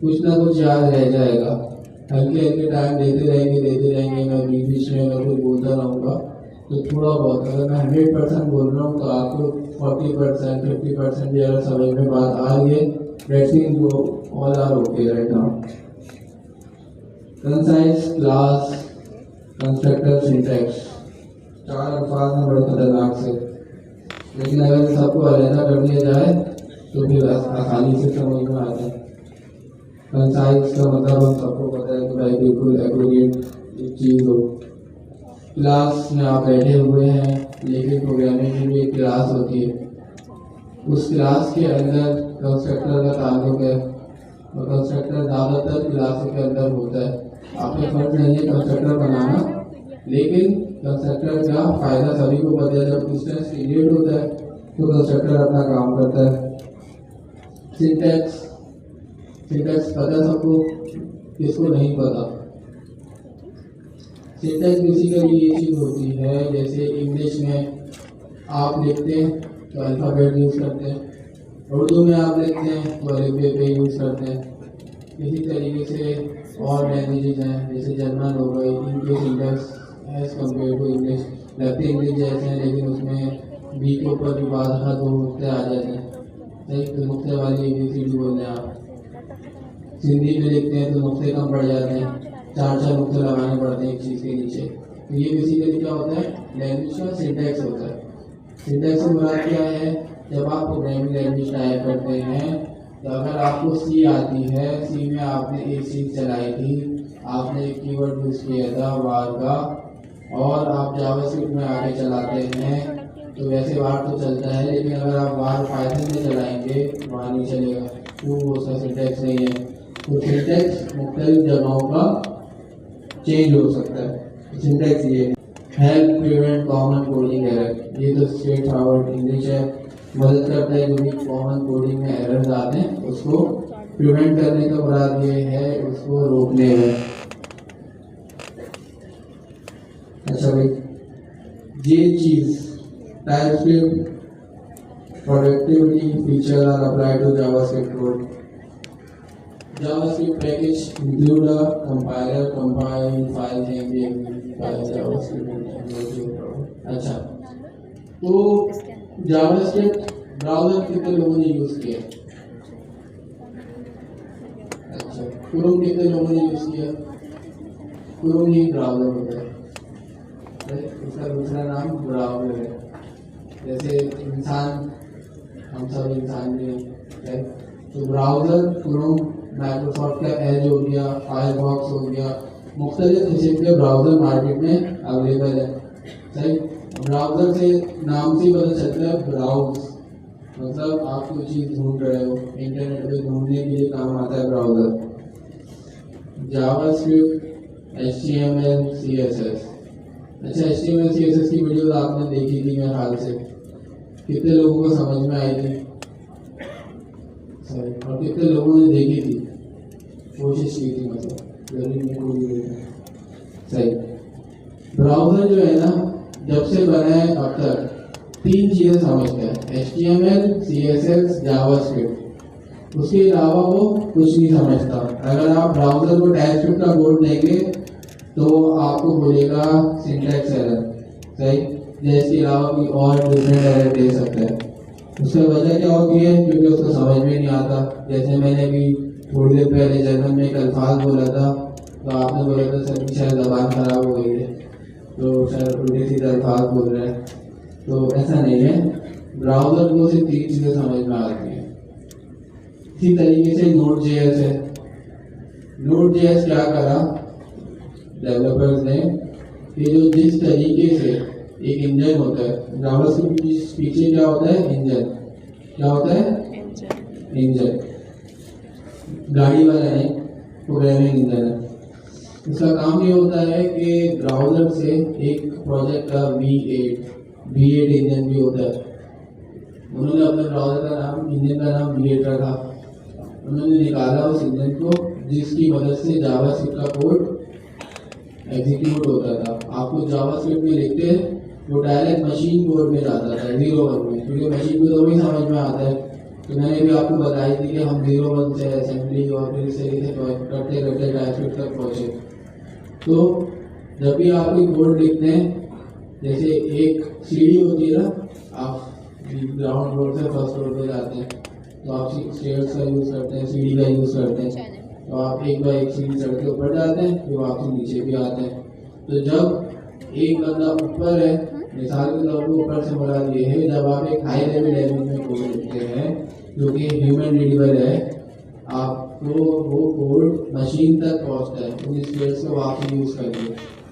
कुछ ना कुछ याद रह जाएगा। हल्के हल्के टाइम देते रहेंगे, मैं बीच बीच में अगर कुछ बोलता रहूँगा तो थोड़ा बहुत, अगर मैं 100% बोल रहा हूँ तो आपको 40% 50% भी अगर समझ में बात आ रही है, दैट्स मीन वो all are okay right now. Concise class constructor syntax, 4 अल्फाज में बड़े खतरनाक से, लेकिन अगर सबको अलग कर दिया जाए तो फिर आसानी से समझ में आता है। कंसाइज का मतलब हम सबको पता है कि भाई बिल्कुल एक्यूरेट एक चीज़ हो। क्लास में आप बैठे हुए हैं, लेकिन प्रोग्रामिंग की भी एक क्लास होती है, उस क्लास के अंदर कंस्ट्रक्टर का ताल्लुक है, और कंस्ट्रक्टर ज़्यादातर क्लासों के अंदर होता है। आपका फर्ज नहीं है कंस्ट्रक्टर बनाना, लेकिन कंस्ट्रक्टर का फ़ायदा सभी को पता है। जब इंस्टेंस क्रिएट होता है तो कंस्ट्रक्टर अपना काम करता है। सिंटैक्स, सिंटैक्स पता सबको, किसको नहीं पता। सिंटैक्स बेसिकली ये चीज़ होती है, जैसे इंग्लिश में आप लिखते हैं तो अल्फ़ाबेट यूज़ करते हैं, उर्दू में आप लिखते हैं तो अलिफ पे यूज़ करते हैं। इसी तरीके से और लैंग्वेजेज हैं, जैसे जर्मन हो गई, इनके syntax as compare to English लगते इंग्लिश जैसे हैं, लेकिन उसमें बी के ऊपर भी बाद का 2 नुक्ते आ जाते हैं, सही, तो नुक्ते वाली ABCD बोलते हैं आप। हिंदी में लिखते हैं तो नुक्ते कम पड़ जाते हैं, 4 नुक्ते लगाने पड़ते हैं एक चीज़ के नीचे। तो ये बेसिकली क्या होता है, लैंग्वेज का सिंटैक्स होता है। सिंटैक्स से मुराद क्या है, जब आप प्रोग्रामिंग लैंग्वेज टाइप करते हैं तो अगर आपको सी आती है, सी में आपने एक चीज़ चलाई थी, आपने एक कीवर्ड यूज़ किया था वार का, और आप जावास्क्रिप्ट में आगे चलाते हैं तो वैसे वार तो चलता है, लेकिन अगर आप वार पाइथन में चलाएंगे वार नहीं चलेगा, तो वो उसका सिंटैक्स नहीं है। तो सिंटैक्स मुख्तलिफ जगहों का चेंज हो सकता है। सिंटैक्स ये help prevent common coding error, ये तो स्ट्रेट फॉरवर्ड इंग्लिश है, मदद करता है जो भी कॉमन कोडिंग में एरर्स आते हैं उसको प्रिवेंट करने का मुराद ये है, उसको रोकने में। अच्छा भाई, ये चीज़ TypeScript productivity features are applied to JavaScript code. JavaScript package include a compiler, compile file name भी file JavaScript। अच्छा, तो JavaScript ब्राउज़र कितने लोगों ने यूज़ किया? अच्छा, क्रोम कितने लोगों ने यूज़ किया? क्रोम ही ब्राउज़र होता है, इसका दूसरा नाम ब्राउज़र है। जैसे इंसान, हम सब इंसान भी हैं, तो ब्राउज़र क्रोम, माइक्रोसॉफ्ट का एज हो गया, फायरफॉक्स हो गया, मुख्तलिफ किस्म के ब्राउज़र मार्केट में अवेलेबल है, सही। ब्राउज़र से नाम से पता चलता है ब्राउज, मतलब आप कोई चीज़ ढूंढ रहे हो, इंटरनेट पे ढूंढने के लिए काम आता है ब्राउज़र। JavaScript, HTML, CSS। अच्छा, HTML CSS की वीडियो आपने देखी थी मेरे ख्याल से, कितने लोगों को समझ में आई थी? सही, और कितने लोगों ने देखी थी, कोशिश की थी, मतलब जरूरी नहीं कोई देखा, सही। ब्राउज़र जो है ना, जब से बना है अब तक 3 चीज़ें समझता है, HTML, CSS, जावास्क्रिप्ट। उसके अलावा वो कुछ नहीं समझता। अगर आप ब्राउज़र को टाइपस्क्रिप्ट का कोड देंगे तो आपको बोलेगा सिंटैक्स एरर, सही, या इसके अलावा कोई और डिफरेंट एरर दे सकता है। उसकी वजह क्या होती है? क्योंकि उसको समझ में नहीं आता। जैसे मैंने भी थोड़ी देर पहले जर्मन में एक अल्फाज बोला था, तो आपने बोला था सर की शायद ज़बान खराब हो गई है, तो शायद उल्टे सीधे अल्फाज बोल रहे हैं। तो ऐसा नहीं है, ब्राउज़र को सिर्फ 3 चीज़ें समझ में आती हैं। इसी तरीके से Node.js है। Node.js क्या करा डेवलपर्स ने कि जो जिस तरीके से एक इंजन होता है, जावास्क्रिप्ट के पीछे क्या होता है? इंजन। क्या होता है? इंजन। गाड़ी वाला नहीं, प्रोग्रामिंग इंजन है। इसका काम ये होता है कि ब्राउज़र से एक प्रोजेक्ट का V8 इंजन भी होता है। उन्होंने अपने ब्राउज़र का नाम, इंजन का नाम V8 रखा। उन्होंने निकाला उस इंजन को जिसकी मदद से जावास्क्रिप्ट का कोड एग्जीक्यूट होता था। आपको जावास्क्रिप्ट में लिखते वो डायरेक्ट मशीन कोड में जाता था 0-1 में, क्योंकि मशीन को तो वही समझ में आता है। तो मैंने भी आपको बताई थी कि हम 0-1 से असेंबली और फिर इस तरीके से करते करते टाइपस्क्रिप्ट तक पहुँचे। तो जब भी आप कोई कोड लिखते हैं, जैसे एक सीढ़ी होती है ना, आप ग्राउंड फ्लोर से फर्स्ट फ्लोर पे जाते हैं तो आप स्टेयर्स का यूज़ करते हैं, सीढ़ी का यूज़ करते हैं। तो आप एक बार एक सीढ़ी चढ़ के ऊपर जाते हैं, फिर वापस नीचे भी आते हैं। तो जब एक बंदा ऊपर है, मिसाल के तौर पर ऊपर से मुराद ये है, जब आप एक हाई लेवल लैंग्वेज में कोड लिखते हैं जो कि ह्यूमन रीडेबल है, आपको वो कोड मशीन तक पहुंचता है उन स्टेयर्स को वापस यूज़ करके।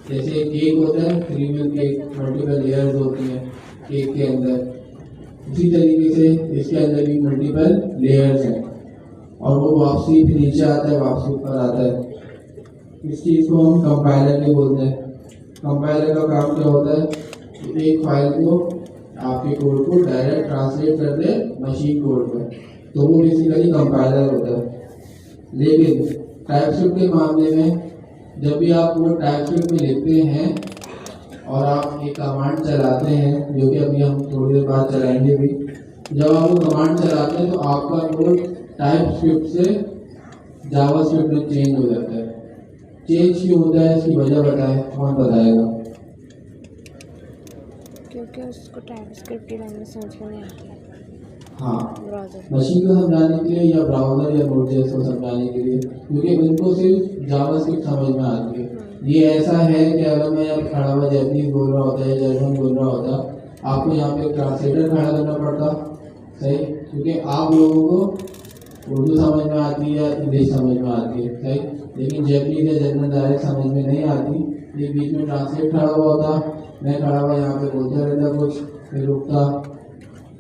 जैसे केक होता है, क्रीम केक, मल्टीपल लेयर्स होती हैं केक के अंदर, इसी तरीके से इसके अंदर भी मल्टीपल लेयर्स हैं और वो वापसी फिर नीचे आता है, वापसी ऊपर आता है। इस चीज़ को हम कंपाइलर के बोलते हैं। कंपाइलर का काम क्या होता है? एक फाइल को, आपके कोड को डायरेक्ट ट्रांसलेट कर दे मशीन कोड में, तो वो बेसिकली कंपाइलर होता है। लेकिन टाइपस्क्रिप्ट के मामले में जब भी आप वो टाइपस्क्रिप्ट में लिखते हैं और आप एक कमांड चलाते हैं, जो कि अभी हम थोड़ी देर बाद चलाएंगे भी, जब आप वो कमांड चलाते हैं तो आपका कोड टाइपस्क्रिप्ट से जावास्क्रिप्ट में चेंज हो जाता है। चेंज क्यों होता है, इसकी वजह बताएं, कौन बताएगा? क्योंकि उसको टाइपस्क्रिप्ट की लैंग्वेज समझ में नहीं आती है। हाँ, मशीन को समझाने के लिए या ब्राउज़र या Node.js को समझाने के लिए, क्योंकि उनको सिर्फ जावास्क्रिप्ट समझ में आती है। ये ऐसा है कि अगर मैं यहाँ खड़ा हुआ जैपनीज बोल रहा होता है, जर्मन बोल रहा होता, आपको यहाँ पे ट्रांसलेटर खड़ा करना पड़ता, सही, क्योंकि आप लोगों को उर्दू समझ में आती है या इंग्लिश समझ में आती है, सही, लेकिन जैपनीज या जर्मन डायरेक्ट समझ में नहीं आती। ये बीच में ट्रांसलेट खड़ा हुआ होता, मैं खड़ा हुआ यहाँ पे बोलता रहता कुछ, फिर रुकता,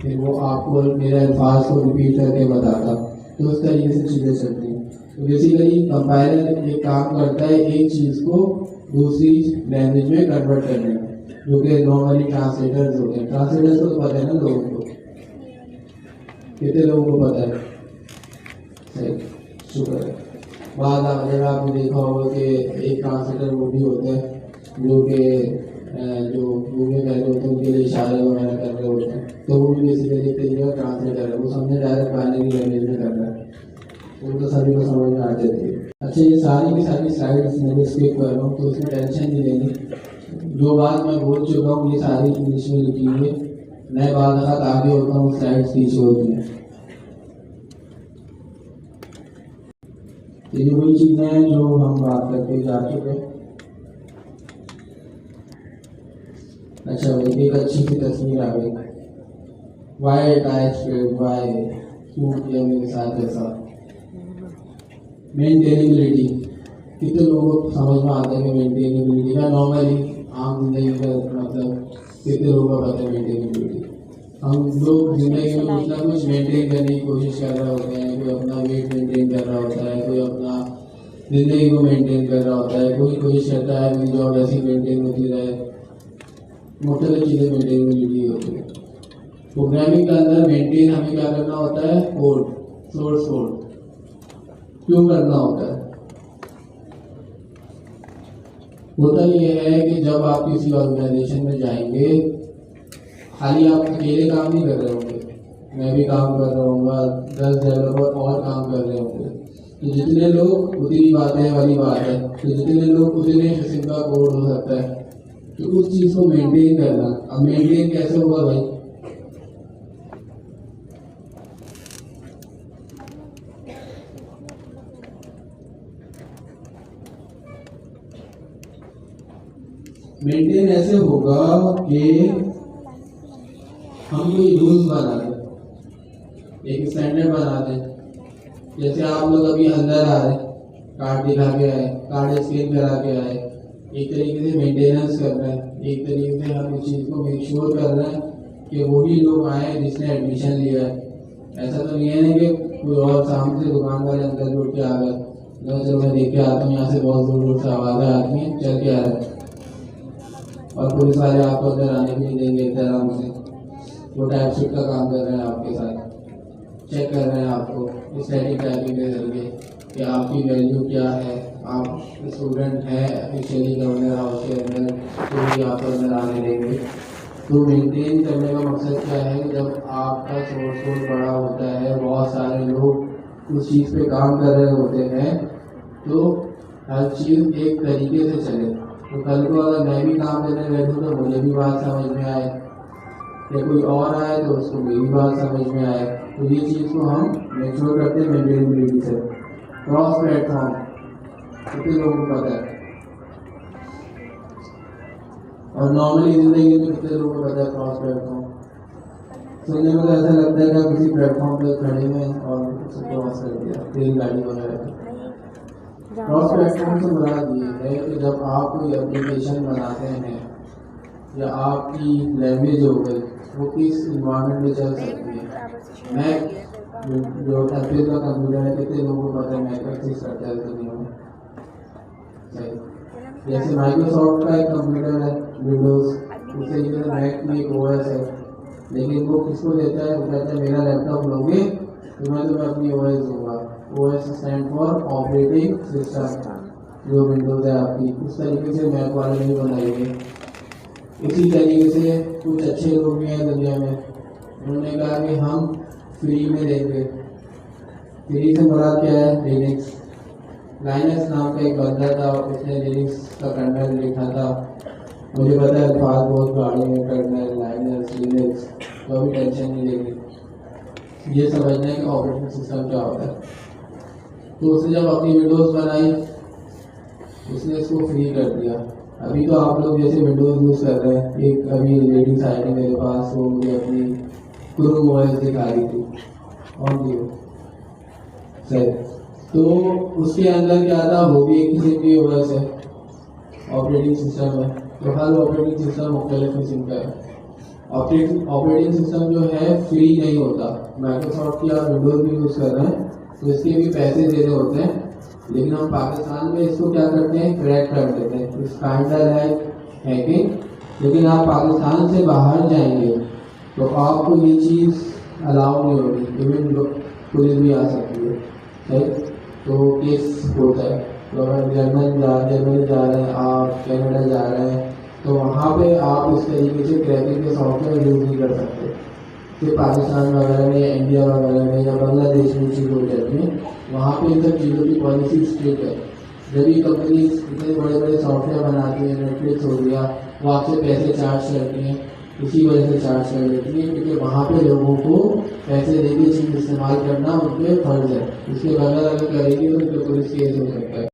फिर वो आपको मेरे अल्फाज को रिपीट करके बताता। तो उस तरीके से चीज़ें चलती हैं। तो बेसिकली कंपाइलर एक काम करता है एक चीज़ को दूसरी लैंग्वेज में कन्वर्ट करने में, जो कि नॉर्मली ट्रांसलेटर्स होते हैं। ट्रांसलेटर्स को तो पता है ना लोगों को, कितने लोगों को पता है? सही, शुक्र है। बाद अगर आपने देखा होगा कि एक ट्रांसलेटर वो भी होता है जो कि जो भूमि कर रहे होते हैं उनके लिए इशारे वगैरह कर रहे होते हैं, तो वो भी बेसिकली एक तरीके का ट्रांसलेटर है। वो समझे डायरेक्ट बाइनरी लैंग्वेज में कर रहा है, वो तो सभी को समझ में आ जाती है। अच्छा, ये सारी की सारी स्लाइड्स मैं स्किप कर रहा हूँ, तो उसमें टेंशन नहीं लेनी। जो बात मैं बोल चुका हूँ ये सारी इंग्लिश में लिखी हुई है, मैं बाद आगे होता हूँ, स्लाइड्स पीछे होती हैं। ये वही चीज़ें हैं जो हम बात करके जा चुके हैं। अच्छा भाई, एक अच्छी सी तस्वीर आ गई। वाई टाइपस्क्रिप्ट, वाई क्यों किया मेरे साथ ऐसा? मेंटेनेबिलिटी, कितने लोगों को समझ में आता है कि मेंटेनेबिलिटी का नॉर्मली आम जिंदगी का मतलब कितने लोगों को पता है? मेंटेनेबिलिटी, हम लोग जिंदगी में कुछ ना कुछ मेंटेन करने की कोशिश कर रहे होते हैं। कोई अपना वेट मेंटेन कर रहा होता है, कोई अपना जिंदगी को मेंटेन कर रहा होता है, कोई कोशिश करता है मेरी जॉब ऐसी मेंटेन होती रहे। मुख्तलिफ चीज़ें मेंटेनेबिलिटी होती है। प्रोग्रामिंग के अंदर मेंटेन हमें क्या करना होता है? कोड, सोर्स कोड क्यों करना होता है? होता ये है कि जब आप किसी ऑर्गेनाइजेशन में जाएंगे, खाली आप अकेले काम नहीं कर रहे होंगे, मैं भी काम कर रहा हूँगा, 10 डेवलपर और काम कर रहे होंगे। तो जितने लोग उतनी बातें वाली बात है, तो जितने लोग उतने किस्म का कोड हो सकता है। तो उस चीज़ को मेंटेन करना, अब मेंटेन कैसे होगा भाई? मेंटेन ऐसे होगा कि हम कोई रूल्स बना दें, एक स्टैंडर्ड बना दें। जैसे आप लोग अभी अंदर आ रहे, कार्ड दिखा के आए, कार्ड स्कैन करा के आए, एक तरीके से मेंटेनेंस कर रहे हैं, एक तरीके से हम इस चीज़ को मेक श्योर कर रहे हैं कि वही लोग आए जिसने एडमिशन लिया है। ऐसा तो नहीं है ना कि कोई और सामने से दुकान वाले अंदर जुड़ के आ गए, चलो मैं देख के आता हूँ, यहाँ से बहुत दूर दूर से आवाज़ें आती हैं, चल के आ रहे हैं और पुलिस वाले आपको अंदर आने भी नहीं देंगे इधर आराम से। वो टाइप शिफ्ट का काम कर रहे हैं आपके साथ, चेक कर रहे हैं आपको स्टैटिक टाइपिंग के जरिए कि आपकी वैल्यू क्या है, आप स्टूडेंट हैं ऑफिशियली गवर्नर हाउस के अंदर, तो भी आपको अंदर आने देंगे। तो मेंटेन करने का मकसद क्या है? जब आपका सोर्स कोड बड़ा होता है, बहुत सारे लोग उस चीज़ पे काम कर रहे होते हैं, तो हर चीज़ एक तरीके से चले। तो कल को अगर मैं भी काम करने बैठूँ तो मुझे भी बात समझ में आए, या कोई और आए तो उसको मेरी बात समझ में आए। तो ये चीज़ को हम मेच्योर करते हैं मेंटेनेबिलिटी से। क्रॉस प्लेटफॉर्म कितने लोगों को पता है? और नॉर्मली जिंदगी में कितने लोगों को पता है क्रॉस प्लेटफॉर्म? सुनने में तो ऐसा लगता है कि किसी प्लेटफॉर्म पे खड़े हैं और उसको क्रॉस कर दिया, रेलगाड़ी वगैरह। क्रॉस प्लेटफॉर्म से मुराद ये है कि जब आप कोई एप्लीकेशन बनाते हैं या आपकी लैंग्वेज हो गई, वो किस इन्वायरमेंट में चल सकती है। मैं जो एप्पल का कंप्यूटर है, कितने लोगों को पता है मैक एक्सिस करता है दुनिया में? सही। जैसे माइक्रोसॉफ्ट का एक कंप्यूटर है विंडोज़, उससे जैसे मैक में एक ओएस है, लेकिन वो किसको देता है? वो कहता है मेरा लैपटॉप लोगे तो मैं तुम्हें अपनी ओएस दूंगा। OS stand for operating system, जो विंडोज़ है आपकी, उस तरीके से मैक वाले नहीं बनाएंगे। इसी तरीके से कुछ अच्छे लोग भी हैं दुनिया में, उन्होंने कहा कि हम फ्री में देंगे। फ्री से मुराद क्या है? लिनक्स। लाइनक्स नाम का एक बंदा था, उसने लिनक्स का कर्नल लिखा था। मुझे पता है अल्फाज बहुत गाड़ी में, कर्नल, लाइनक्स, लिनक्स, तो अभी टेंशन नहीं लेगी। ये समझना है कि ऑपरेटिंग सिस्टम क्या होता है। तो उसने जब अपनी विंडोज़ बनाई, उसने इसको फ्री कर दिया। अभी तो आप लोग जैसे विंडोज़ यूज़ कर रहे हैं, एक अभी लेडी साइड है मेरे पास, वो मुझे अपनी क्रोम ओएस दिखा रही थी, ऑन थी वो सही। तो उसके अंदर क्या था? वो भी एक किस्म की ओएस है, ऑपरेटिंग सिस्टम है। तो हर ऑपरेटिंग सिस्टम मुख्तलिफ किस्म का है। ऑपरेटिंग सिस्टम जो है फ्री नहीं होता। माइक्रोसॉफ्ट की आप विंडोज़ भी यूज़ कर रहे हैं तो इसके भी पैसे देने होते हैं, लेकिन हम पाकिस्तान में इसको क्या करते हैं? क्रैक कर देते हैं। इस काइंडर है हैकिंग। लेकिन आप पाकिस्तान से बाहर जाएंगे तो आपको ये चीज़ अलाउ नहीं होगी, इवन पुलिस भी आ सकती है, सही। तो केस होता है। तो अगर जर्मनी जा रहे हैं, आप कनाडा जा रहे हैं, तो वहाँ पे आप इस तरीके से क्रैकिंग के सॉफ्टवेयर यूज़ नहीं कर सकते। फिर पाकिस्तान वगैरह में या इंडिया वगैरह में या बांग्लादेश में चीज़ हो जाती है, वहाँ पे इन सब चीज़ों की पॉलिसी स्ट्रिक्ट है। जब ये कंपनी इतने बड़े बड़े सॉफ्टवेयर बनाती है, नेटफ्लिक्स हो गया, वो आपसे पैसे चार्ज करती हैं, इसी वजह से चार्ज कर लेती है क्योंकि वहाँ पे लोगों को पैसे देके चीज़ इस्तेमाल करना उन पर फर्ज है। इसके बगैर अगर करेगी तो उन पर पुलिस केस हो सकता है।